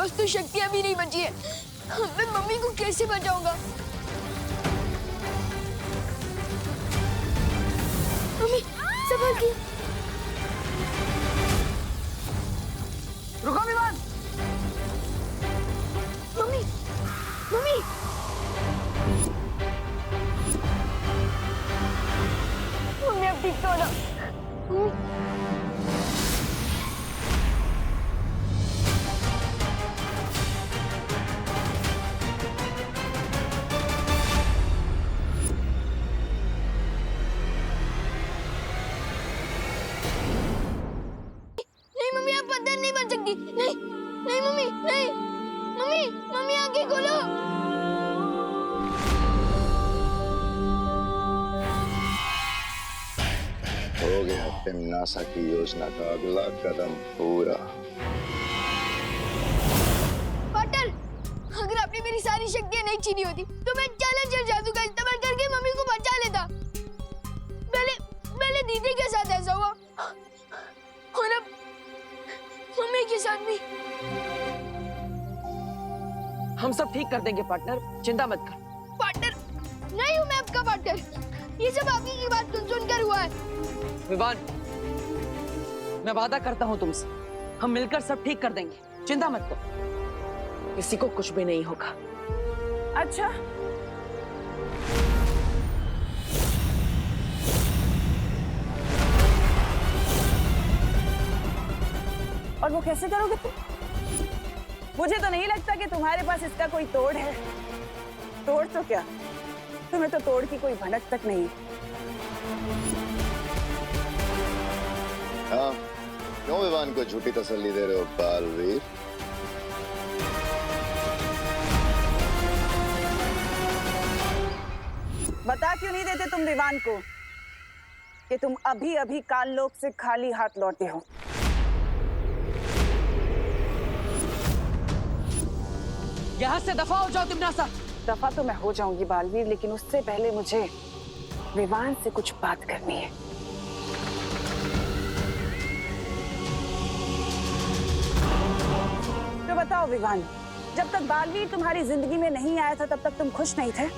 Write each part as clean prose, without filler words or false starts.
पास तो शक्तियां भी नहीं बची है। मैं मम्मी को कैसे बचाऊंगा? मम्मी संभल के। रुको विवान। मम्मी मम्मी मम्मी अब ठीक तो हो ना? नहीं मम्मी आप अंदर नहीं बन सकती। नहीं नहीं मम्मी नहीं। मम्मी मम्मी आंखें खोलो। हो गया तिम्नासा की योजना का अगला कदम पूरा। पार्टनर, अगर आपने मेरी सारी शक्तियां नहीं छीनी होती तो मैं चैलेंजर जादू का इस्तेमाल करके मम्मी को बचा लेता। पहले दीदी के साथ ऐसा हुआ और अब मम्मी के साथ भी। हम सब ठीक कर देंगे पार्टनर, चिंता मत कर। पार्टनर नहीं हूँ मैं आपका पार्टनर। ये सब आपकी की बात सुन कर हुआ है। विवान, मैं वादा करता हूँ तुमसे, हम मिलकर सब ठीक कर देंगे, चिंता मत करो, किसी को कुछ भी नहीं होगा। अच्छा, और वो कैसे करोगे तुम? मुझे तो नहीं लगता कि तुम्हारे पास इसका कोई तोड़ है। तोड़ तो क्या, तुम्हें तो तोड़ की कोई भनक तक नहीं। हाँ, क्यों विवान को झूठी तसल्ली दे रहे हो बालवीर? बता क्यों नहीं देते तुम विवान को कि तुम अभी अभी काललोक से खाली हाथ लौटे हो? यहाँ से दफा हो जाओ तिम्नासा। दफा तो मैं हो जाऊंगी बालवीर, लेकिन उससे पहले मुझे विवान से कुछ बात करनी है। तो बताओ विवान, जब तक बालवीर तुम्हारी जिंदगी में नहीं आया था तब तक तुम खुश नहीं थे?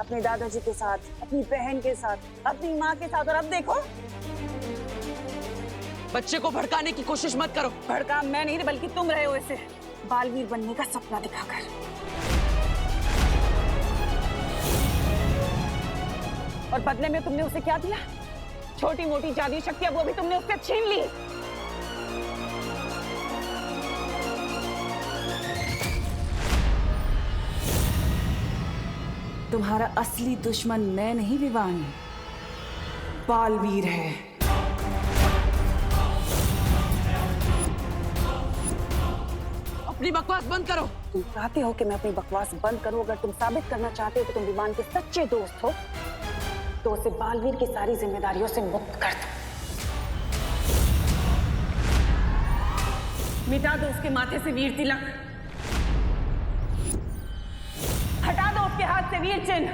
अपने दादाजी के साथ, अपनी बहन के साथ, अपनी माँ के साथ, और अब देखो। बच्चे को भड़काने की कोशिश मत करो। भड़का मैं नहीं बल्कि तुम रहे हो इसे बालवीर बनने का सपना दिखाकर। और बदले में तुमने उसे क्या दिया? छोटी मोटी जादुई शक्तियां वो भी तुमने उससे छीन ली। तुम्हारा असली दुश्मन मैं नहीं विवान, बालवीर है। अपनी बकवास बंद करो। तुम चाहते हो कि मैं अपनी बकवास बंद करूं? अगर तुम साबित करना चाहते हो कि तुम विवान के सच्चे दोस्त हो तो उसे बालवीर की सारी जिम्मेदारियों से मुक्त कर दो। मिटा दो उसके माथे से वीर तिलक, हटा दो उसके हाथ से वीर चिन्ह।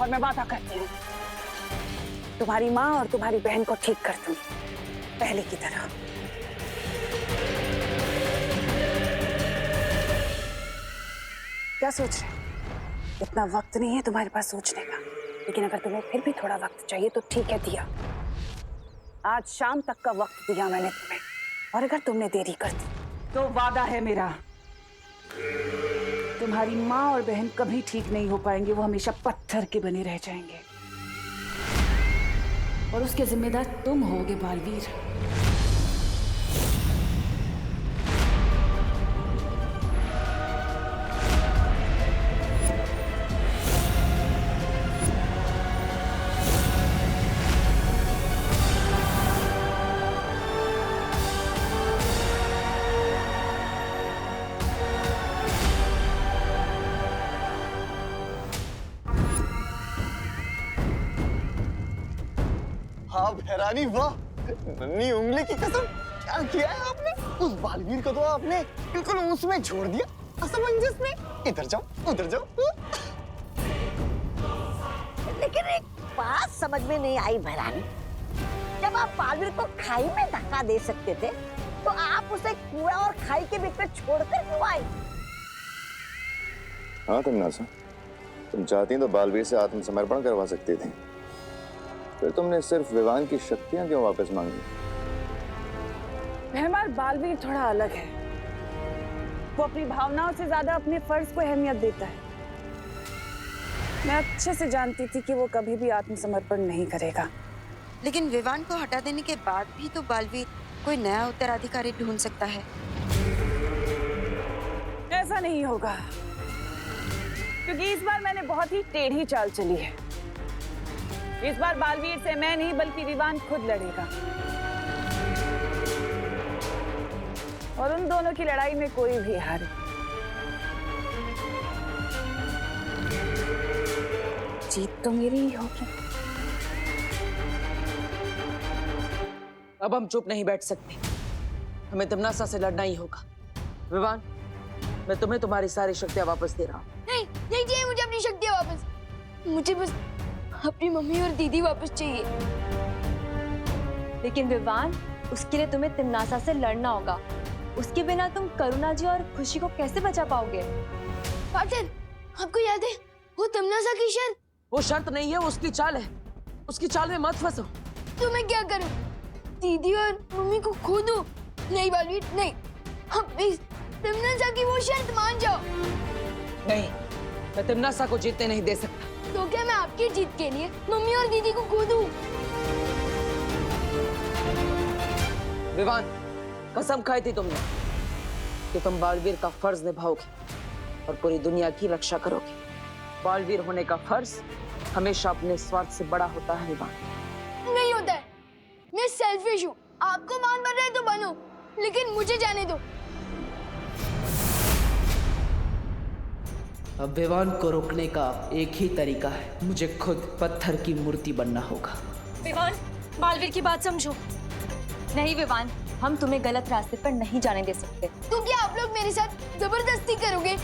और मैं वादा करती हूँ तुम्हारी माँ और तुम्हारी बहन को ठीक कर दूंगी पहले की तरह। क्या सोच रहे हो? इतना वक्त नहीं है तुम्हारे पास सोचने का, लेकिन अगर तुम्हें फिर भी थोड़ा वक्त चाहिए तो ठीक है, दिया। आज शाम तक का वक्त दिया मैंने तुम्हें, और अगर तुमने देरी कर दी तो वादा है मेरा, तुम्हारी माँ और बहन कभी ठीक नहीं हो पाएंगे। वो हमेशा पत्थर के बने रह जाएंगे, और उसके जिम्मेदार तुम होगे बालवीर। हाँ भैरानी, वाह, नन्ही उंगली की कसम, क्या किया है आपने? उस बालवीर को तो आपने बिल्कुल उसमें छोड़ दिया, असमंजस में। इधर जाओ, उधर जाओ। लेकिन एक बात समझ में नहीं आई भैरानी, जब आप बालवीर को खाई में धक्का दे सकते थे तो आप उसे कूड़ा और खाई के बीच में छोड़कर क्यों आए? हाँ तमन्नासा, तुम चाहती तो बालवीर से आत्मसमर्पण करवा सकती थी। फिर तुमने सिर्फ विवान की शक्तियां क्यों वापस मांगी? मेहमान बालवीर थोड़ा अलग है। वो अपनी भावनाओं से ज्यादा अपने फर्ज को अहमियत देता है। मैं अच्छे से जानती थी कि वो कभी भी आत्मसमर्पण नहीं करेगा। लेकिन विवान को हटा देने के बाद भी तो बालवीर कोई नया उत्तराधिकारी ढूंढ सकता है। ऐसा नहीं होगा, क्योंकि इस बार मैंने बहुत ही टेढ़ी चाल चली है। इस बार बालवीर से मैं नहीं बल्कि विवान खुद लड़ेगा, और उन दोनों की लड़ाई में कोई भी हारे। जीत तो मेरी ही होगी। अब हम चुप नहीं बैठ सकते, हमें तमन्नासा से लड़ना ही होगा। विवान, मैं तुम्हें तुम्हारी सारी शक्तियां वापस दे रहा हूँ। नहीं नहीं चाहिए मुझे अपनी शक्तियाँ वापस। मुझे बस अपनी मम्मी और दीदी वापस चाहिए। लेकिन विवान, उसके लिए तुम्हें तमन्नासा से लड़ना होगा। उसके बिना तुम करुणा जी और खुशी को कैसे बचा पाओगे? पाटिल, आपको याद है वो तमन्नासा की शर्त? वो शर्त नहीं है, वो उसकी चाल है। उसकी चाल में मत फंसो। तो मैं क्या करूं? दीदी और मम्मी को खो दूं? नहीं बालवीर, नहीं। हम प्लीज तमन्नासा की वो शर्त मान जाओ। नहीं, मैं तमन्नासा को जीतने नहीं दे सकता। तो क्या मैं आपकी जीत के लिए मम्मी और दीदी को खो दूं? विवान, कसम खाई थी तुमने कि तुम बालवीर का फर्ज निभाओगे और पूरी दुनिया की रक्षा करोगे। बालवीर होने का फर्ज हमेशा अपने स्वार्थ से बड़ा होता है विवान। नहीं होता है। मैं सेल्फिश हूँ। आपको मान बन रहे तो बनो, लेकिन मुझे जाने दो। अब विवान को रोकने का एक ही तरीका है, मुझे खुद पत्थर की मूर्ति बनना होगा। विवान, बालवीर की बात समझो। नहीं विवान, हम तुम्हें गलत रास्ते पर नहीं जाने दे सकते। तो क्या आप लोग मेरे साथ जबरदस्ती करोगे?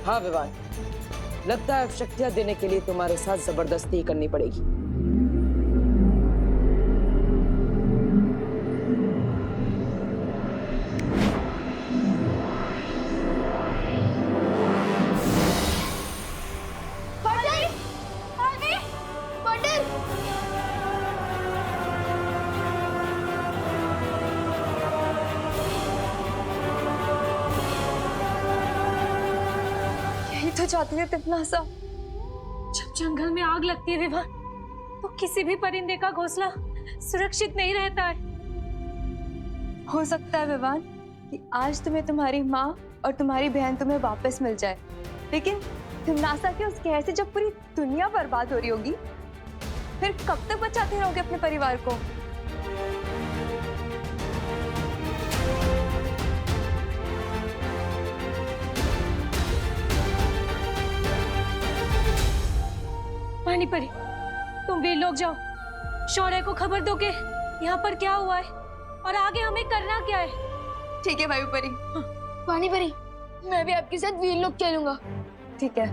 हाँ विवान, लगता है अब शक्तियां देने के लिए तुम्हारे साथ जबरदस्ती ही करनी पड़ेगी। पाटिल! पाटिल! पाटिल! यही तो चाहती है तमन्नासा। जब जंगल में आग लगती है विवान, तो किसी भी परिंदे का घोंसला सुरक्षित नहीं रहता है। हो सकता है विवान कि आज तुम्हें तुम्हारी माँ और तुम्हारी बहन तुम्हें वापस मिल जाए, लेकिन तमन्नासा के उस कहर से जब पूरी दुनिया बर्बाद हो रही होगी, फिर कब तक बचाते रहोगे अपने परिवार को? पानी परी, तुम वीर लोग जाओ, शौर्य को खबर दो कि यहाँ पर क्या हुआ है और आगे हमें करना क्या है। ठीक है वायु परी। पानी परी, मैं भी आपके साथ वीर लोग चलूंगा। ठीक है।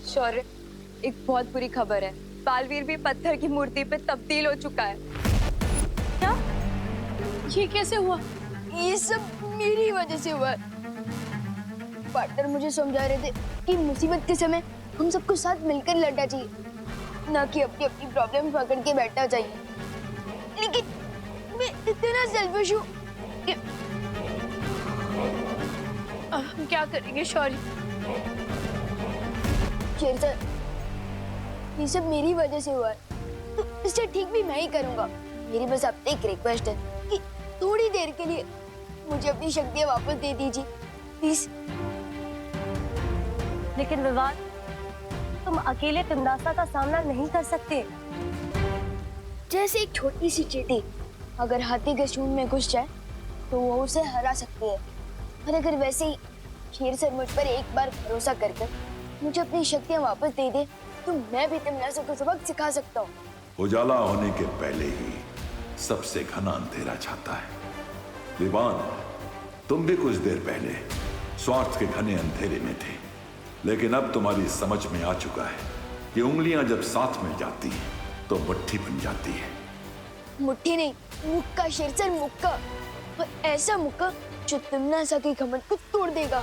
शौर्य, एक बहुत बुरी खबर है। बालवीर भी पत्थर की मूर्ति पे तब्दील हो चुका है। क्या? ये कैसे हुआ? ये सब मेरी वजह से हुआ है। पार्टनर मुझे समझा रहे थे कि मुसीबत के समय हम सबको साथ मिलकर लड़ना चाहिए, ना कि अपनी अपनी प्रॉब्लम पकड़ के बैठना चाहिए। लेकिन मैं इतना सेल्फिश हूँ कि हम क्या करेंगे शौर्य? शेर सर, ये सब मेरी वजह से हुआ है, तो इसे ठीक भी मैं ही करूँगा। मेरी बस आपसे एक रिक्वेस्ट है कि थोड़ी देर के लिए मुझे अपनी शक्तियाँ वापस दे दीजिए, प्लीज। लेकिन विवान, तुम अकेले तमन्नासा का सामना नहीं कर सकते। जैसे एक छोटी सी चींटी अगर हाथी के सूंड में घुस जाए तो वो उसे हरा सकती है, और अगर वैसे ही शेर सर मुझ पर एक बार भरोसा कर मुझे अपनी शक्तियाँ वापस दे दे, तो मैं भी तमन्नासा को सबक सिखा सकता हूँ। उजाला होने के पहले ही सबसे घना अंधेरा छाता है। विवान, तुम भी कुछ देर पहले स्वार्थ के घने अंधेरे में थे, लेकिन अब तुम्हारी समझ में आ चुका है कि उंगलियां जब साथ में जाती हैं तो मुट्ठी बन जाती है। मुट्ठी नहीं, मुक्का शेरसर, मुक्का। और ऐसा मुक्का जो तिमनासा के घमंड को तोड़ देगा।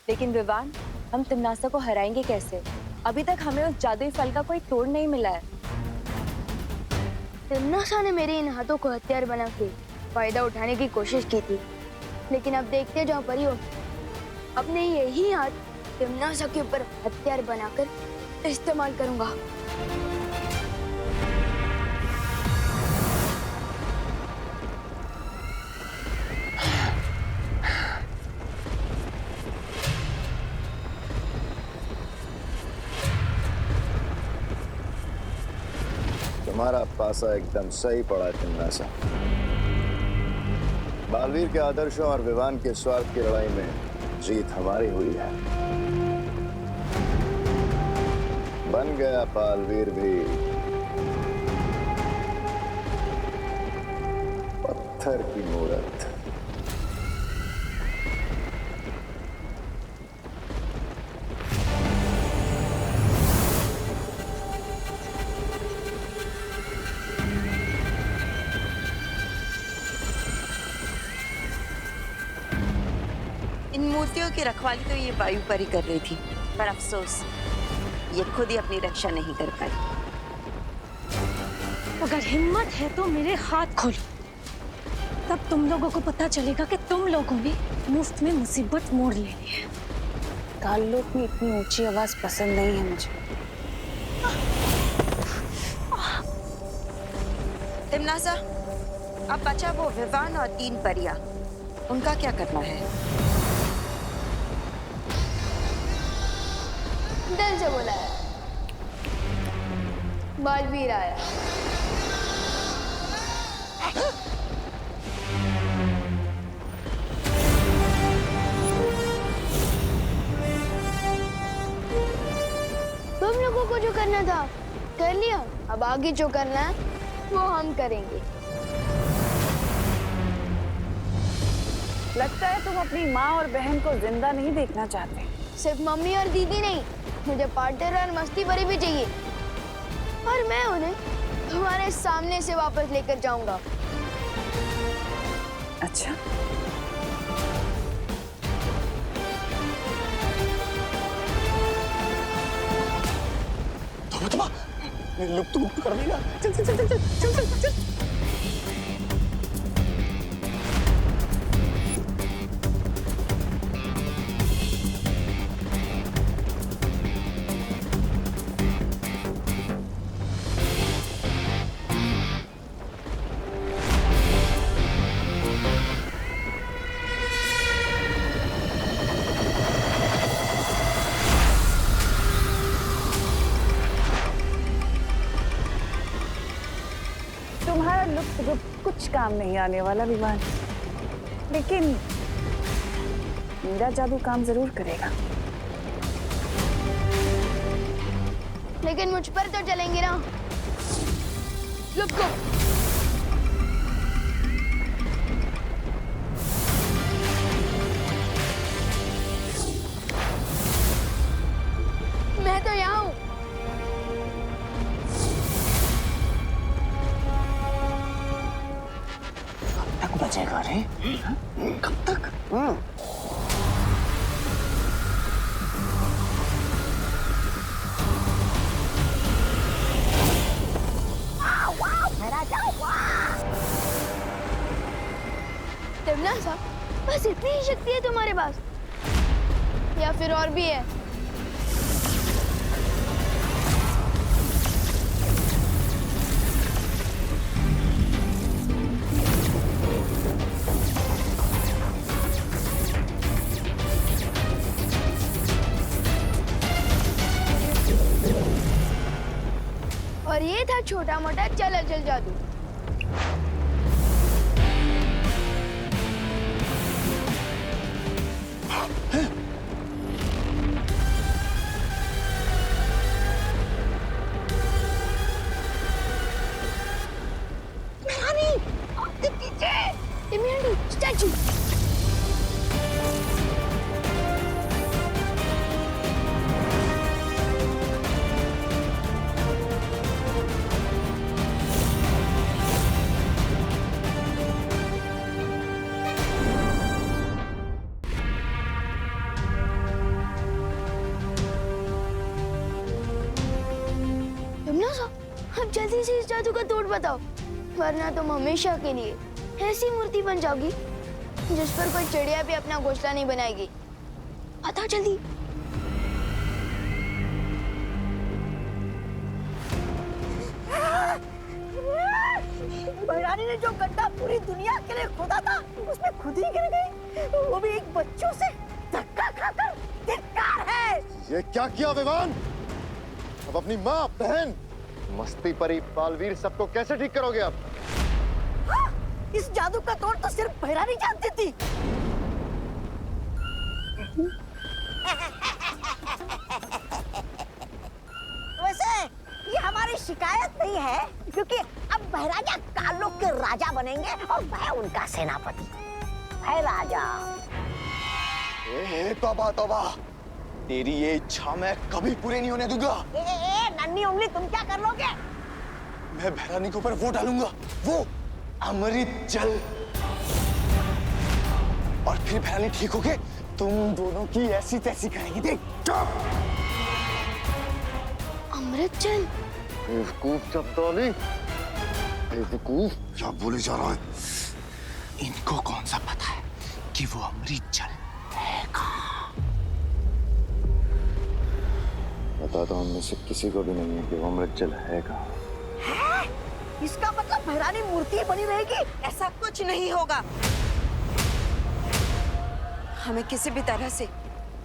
लेकिन विवान, हम तिमनासा को हराएंगे कैसे? अभी तक हमें उस जादुई फल का कोई तोड़ नहीं मिला है। तिमनासा ने मेरे इन हाथों को हथियार बना के फायदा उठाने की कोशिश की थी, लेकिन अब देखते जाओ परियों, अपने यही हाथ तिमनासा के ऊपर हथियार बनाकर इस्तेमाल करूंगा। तुम्हारा पासा एकदम सही पड़ा तिमनासा। बालवीर के आदर्शों और विवान के स्वार्थ की लड़ाई में जीत हमारी हुई है। बन गया बालवीर भी पत्थर की मूरत। इन मूर्तियों की रखवाली तो ये वायु पर ही कर रही थी, पर अफसोस ये खुद ही अपनी रक्षा नहीं कर पाई। अगर हिम्मत है तो मेरे हाथ खोलो, तब तुम लोगों को पता चलेगा कि तुम लोगों ने मुफ्त में मुसीबत मोड़ लेनी है। काललोक में इतनी ऊंची आवाज पसंद नहीं है मुझे। तिमनासा, अब बचा वो विवान और 3 परियां, उनका क्या करना है? दिल से बोला है, बालवीर आया। तुम लोगों को जो करना था कर लिया, अब आगे जो करना है वो हम करेंगे। लगता है तुम अपनी माँ और बहन को जिंदा नहीं देखना चाहते। सिर्फ मम्मी और दीदी नहीं, मुझे पार्टनर और मस्ती भरी भी चाहिए, और मैं उन्हें तुम्हारे सामने से वापस लेकर जाऊंगा। अच्छा, लुक तो कर देगा। चल चल चल चल चल चल चल। तुम्हारा लुक जो कुछ काम नहीं आने वाला विवान, लेकिन मेरा जादू काम जरूर करेगा। लेकिन मुझ पर तो चलेंगे ना। लुक को मैं तो यहाँ हूँ। तक बचेगा रे? कब तक? तिमनासा, बस इतनी ही शक्ति है तुम्हारे पास या फिर और भी है? और ये था छोटा मोटा चल अचल जादू। स्टैचू। अब जल्दी से इस जादू का तोड़ बताओ, वरना तुम हमेशा के लिए ऐसी मूर्ति बन जाओगी जिस पर कोई चिड़िया भी अपना घोंसला नहीं बनाएगी। बताओ जल्दी। भैरानी ने जो गड्ढा पूरी दुनिया के लिए खोदा था उसमें खुद ही गिर गई, वो भी एक बच्चों से धक्का खाकर। धिक्कार है। ये क्या किया विवान? अब अपनी माँ, बहन, मस्ती परी, बालवीर सबको कैसे ठीक करोगे आप? हाँ, इस जादू का तोड़ तो सिर्फ भैरानी जानती थी। वैसे ये हमारी शिकायत नहीं है, क्योंकि अब भैराजा कालोक के राजा बनेंगे और मैं उनका सेनापति। भैराजा। तौबा तौबा, तेरी ये इच्छा मैं कभी पूरी नहीं होने दूंगा। नन्ही उंगली, तुम क्या कर लोगे? मैं भैरानी के ऊपर वो डालूंगा, वो अमृत जल, और फिर भैरानी ठीक होके तुम दोनों की ऐसी तैसी करेगी। देख। अमृत जल? बेवकूफ चपतौली, बेवकूफ। क्या बोले जा रहा है? इनको कौन सा पता है कि वो अमृत जल है कहाँ? पता तो हम में से किसी को भी नहीं है कि वो अमृत जल है कहाँ। है? इसका मतलब भैरानी मूर्ति बनी रहेगी? ऐसा कुछ नहीं होगा। हमें किसी भी तरह से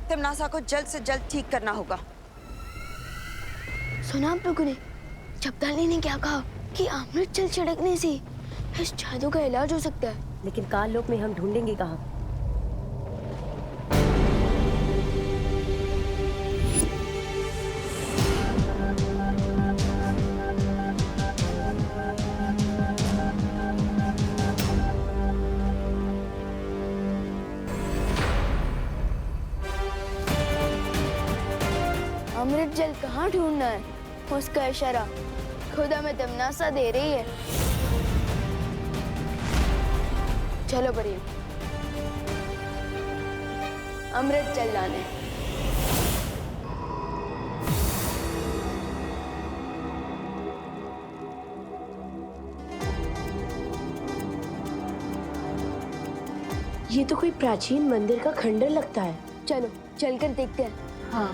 तिमनासा को जल्द से जल्द ठीक करना होगा। सुना आप लोगों ने? चपताली ने क्या कहा कि अमृत जल छिड़कने से इस जादू का इलाज हो सकता है। लेकिन काल लोक में हम ढूंढेंगे कहाँ? अमृत जल कहाँ ढूंढना है, उसका इशारा खुद हमें तिमनासा दे रही है। चलो परी, अमृत जल लाने। ये तो कोई प्राचीन मंदिर का खंडर लगता है। चलो चलकर देखते हैं। हाँ।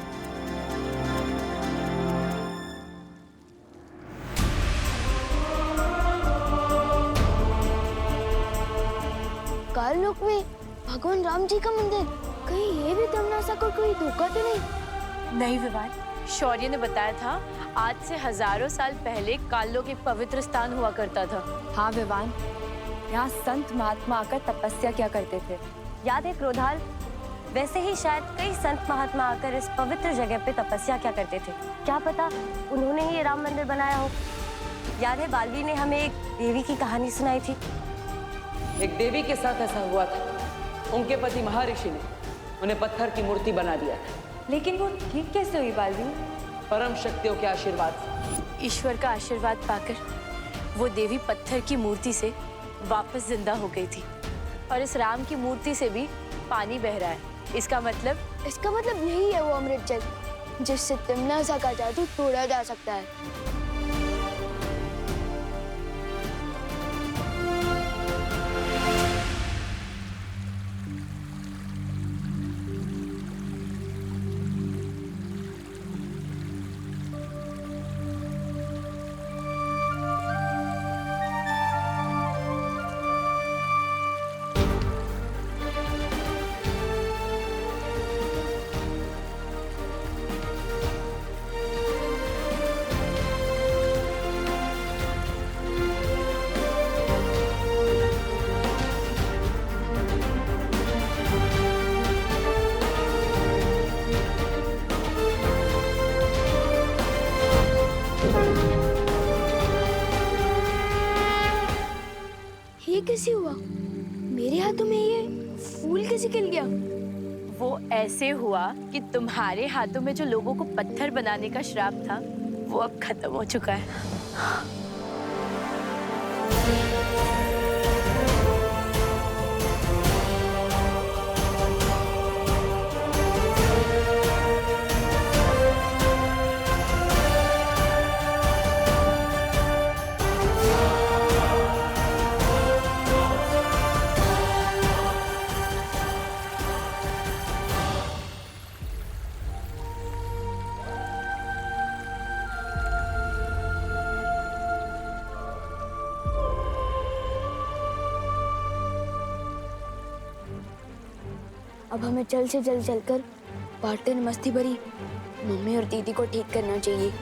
काल लोक में भगवान राम जी का मंदिर, कहीं ये भी तिमनासा को कोई धोखा तो नहीं? नहीं विवान, शौर्य ने बताया था आज से हजारों साल पहले काललोक एक पवित्र स्थान हुआ करता था। हाँ विवान, यहाँ संत महात्मा आकर तपस्या किया करते थे। याद है क्रोधाल? वैसे ही शायद कई संत महात्मा आकर इस पवित्र जगह पे तपस्या क्या करते थे। क्या पता उन्होंने ही ये राम मंदिर बनाया हो। याद है बालवीर ने हमें एक देवी की कहानी सुनाई थी। एक देवी के साथ ऐसा हुआ था। उनके पति महर्षि ने उन्हें पत्थर की मूर्ति बना दिया था। लेकिन वो ठीक कैसे हुई बालवीर? परम शक्तियों के आशीर्वाद से। ईश्वर का आशीर्वाद पाकर वो देवी पत्थर की मूर्ति से वापस जिंदा हो गई थी। और इस राम की मूर्ति से भी पानी बह रहा है। इसका मतलब यही है वो अमृत जल जिससे तिमनासा का जादू तोड़ा जा सकता है। ये कैसे हुआ? मेरे हाथों में ये फूल कैसे खिल गया? वो ऐसे हुआ कि तुम्हारे हाथों में जो लोगों को पत्थर बनाने का श्राप था वो अब खत्म हो चुका है। अब हमें जल्द से जल्द चलकर पार्टनर मस्ती भरी मम्मी और दीदी को ठीक करना चाहिए।